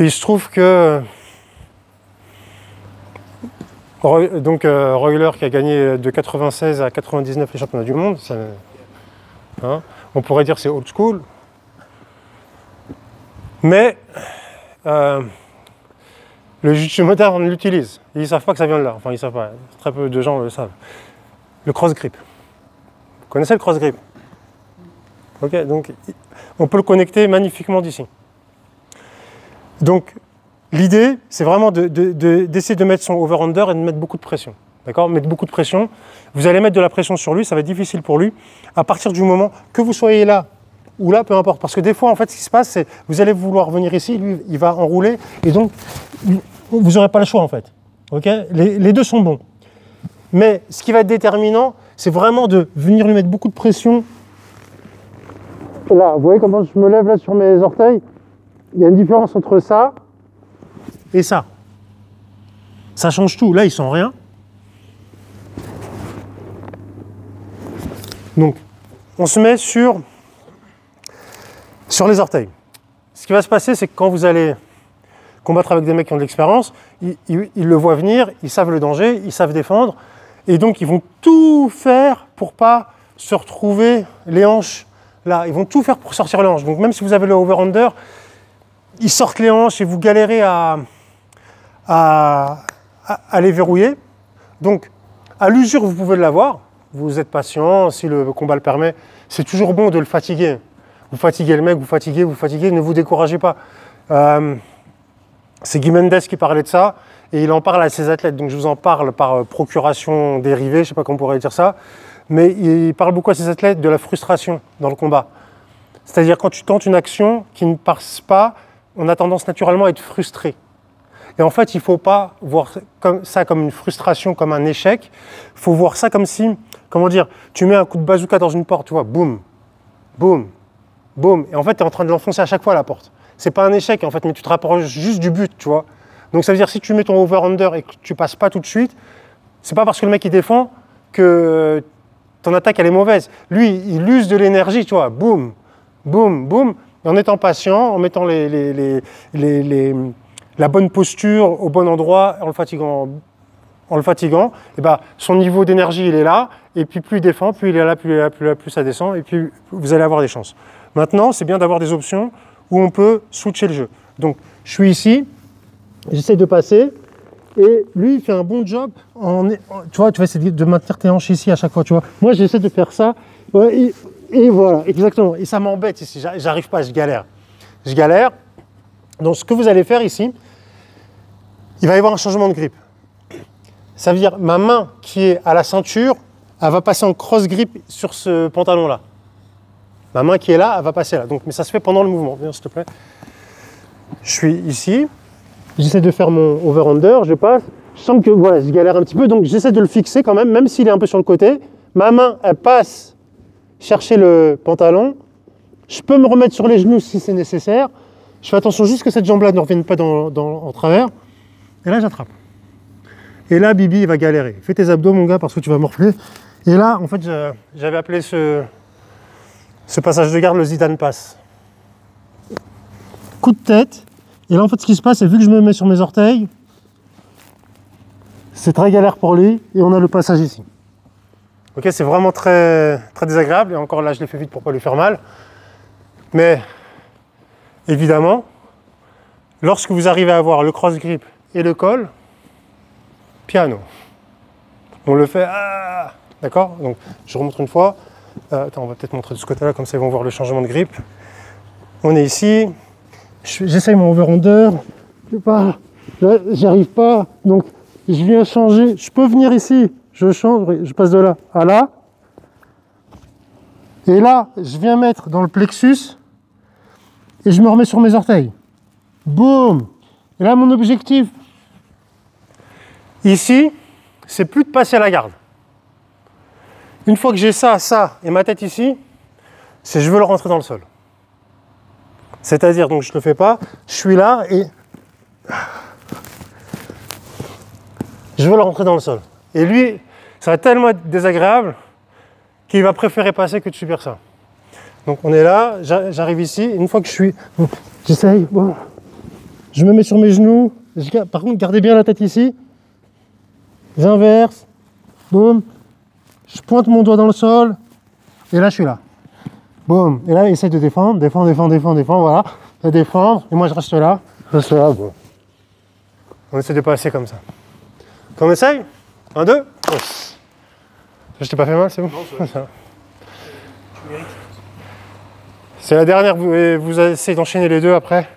Et il se trouve que Royler qui a gagné de 96 à 99 les championnats du monde, ça, hein, on pourrait dire que c'est old school. Mais le jiu-jitsu moderne l'utilise. Ils ne savent pas que ça vient de là. Enfin, ils ne savent pas. Très peu de gens le savent. Le cross grip. Vous connaissez le cross grip? Ok, donc on peut le connecter magnifiquement d'ici. Donc l'idée, c'est vraiment d'essayer de mettre son over-under et de mettre beaucoup de pression. D'accord? Mettre beaucoup de pression. Vous allez mettre de la pression sur lui, ça va être difficile pour lui. À partir du moment que vous soyez là ou là, peu importe. Parce que des fois, en fait, ce qui se passe, c'est vous allez vouloir venir ici, lui, il va enrouler, et donc vous n'aurez pas le choix, en fait. Ok? Les deux sont bons. Mais ce qui va être déterminant, c'est vraiment de venir lui mettre beaucoup de pression. Là, vous voyez comment je me lève là sur mes orteils? Il y a une différence entre ça et ça. Ça change tout. Là, ils sont rien. Donc, on se met sur les orteils. Ce qui va se passer, c'est que quand vous allez combattre avec des mecs qui ont de l'expérience, ils le voient venir, ils savent le danger, ils savent défendre, et donc ils vont tout faire pour pas se retrouver les hanches là. Ils vont tout faire pour sortir les hanches. Donc même si vous avez le over-under, ils sortent les hanches et vous galérez à les verrouiller. Donc à l'usure, vous pouvez l'avoir. Vous êtes patient, si le combat le permet. C'est toujours bon de le fatiguer. Vous fatiguez le mec, vous fatiguez, ne vous découragez pas. C'est Guy Mendes qui parlait de ça, et il en parle à ses athlètes. Donc je vous en parle par procuration dérivée, je ne sais pas comment on pourrait dire ça, mais il parle beaucoup à ses athlètes de la frustration dans le combat. C'est-à-dire quand tu tentes une action qui ne passe pas, on a tendance naturellement à être frustré. Et en fait, il ne faut pas voir ça comme une frustration, comme un échec. Il faut voir ça comme si, comment dire, tu mets un coup de bazooka dans une porte, tu vois, boum, boum, boum. Et en fait, tu es en train de l'enfoncer à chaque fois, la porte. C'est pas un échec, en fait, mais tu te rapproches juste du but, tu vois. Donc ça veut dire si tu mets ton over-under et que tu passes pas tout de suite, c'est pas parce que le mec il défend que ton attaque elle est mauvaise. Lui, il use de l'énergie, tu vois, boum, boum, boum. Et en étant patient, en mettant la bonne posture au bon endroit, en le fatigant, et ben, son niveau d'énergie il est là, et puis plus il défend, plus il est là, plus ça descend, et puis vous allez avoir des chances. Maintenant, c'est bien d'avoir des options où on peut switcher le jeu. Donc, je suis ici, j'essaie de passer, et lui, il fait un bon job. Tu vas essayer de maintenir tes hanches ici à chaque fois, tu vois. Moi, j'essaie de faire ça, ouais, et voilà, exactement. Et ça m'embête ici, j'arrive pas, je galère. Je galère. Donc, ce que vous allez faire ici, il va y avoir un changement de grip. Ça veut dire, ma main qui est à la ceinture, elle va passer en cross grip sur ce pantalon-là. Ma main qui est là, elle va passer là. Donc, mais ça se fait pendant le mouvement. Viens, s'il te plaît. Je suis ici. J'essaie de faire mon over-under. Je passe. Je sens que voilà, je galère un petit peu. Donc, j'essaie de le fixer quand même s'il est un peu sur le côté. Ma main, elle passe chercher le pantalon. Je peux me remettre sur les genoux si c'est nécessaire. Je fais attention juste que cette jambe-là ne revienne pas en travers. Et là, j'attrape. Et là, Bibi, il va galérer. Fais tes abdos, mon gars, parce que tu vas morfler. Et là, en fait, j'avais appelé ce passage de garde le Zidane passe. Coup de tête. Et là, en fait, ce qui se passe, c'est vu que je me mets sur mes orteils, c'est très galère pour lui. Et on a le passage ici. Ok, c'est vraiment très, très désagréable. Et encore là, je l'ai fait vite pour ne pas lui faire mal. Mais, évidemment, lorsque vous arrivez à avoir le cross grip et le col, piano. On le fait, d'accord? Donc, je remonte une fois. Attends, on va peut-être montrer de ce côté-là, comme ça ils vont voir le changement de grip. On est ici. J'essaye mon over-under. J'y arrive pas. Donc, je viens changer. Je peux venir ici. Je change. Je passe de là à là. Et là, je viens mettre dans le plexus. Et je me remets sur mes orteils. Boum! Et là, mon objectif, ici, c'est plus de passer à la garde. Une fois que j'ai ça et ma tête ici, c'est je veux le rentrer dans le sol. C'est-à-dire, donc je ne le fais pas, je suis là et je veux le rentrer dans le sol. Et lui, ça va tellement être désagréable qu'il va préférer passer que de subir ça. Donc on est là, j'arrive ici, une fois que je suis, j'essaye, bon. Je me mets sur mes genoux. Par contre, gardez bien la tête ici. J'inverse. Boum. Je pointe mon doigt dans le sol. Et là, je suis là. Boum. Et là, essaye de défendre. Défendre, défendre, défendre, défendre. Voilà. Et défendre. Et moi, je reste là. Je reste là. Bon. On essaie de passer comme ça. On essaye 1, 2. Je t'ai pas fait mal, c'est bon? Non, ça. C'est la dernière. Vous essayez d'enchaîner les deux après.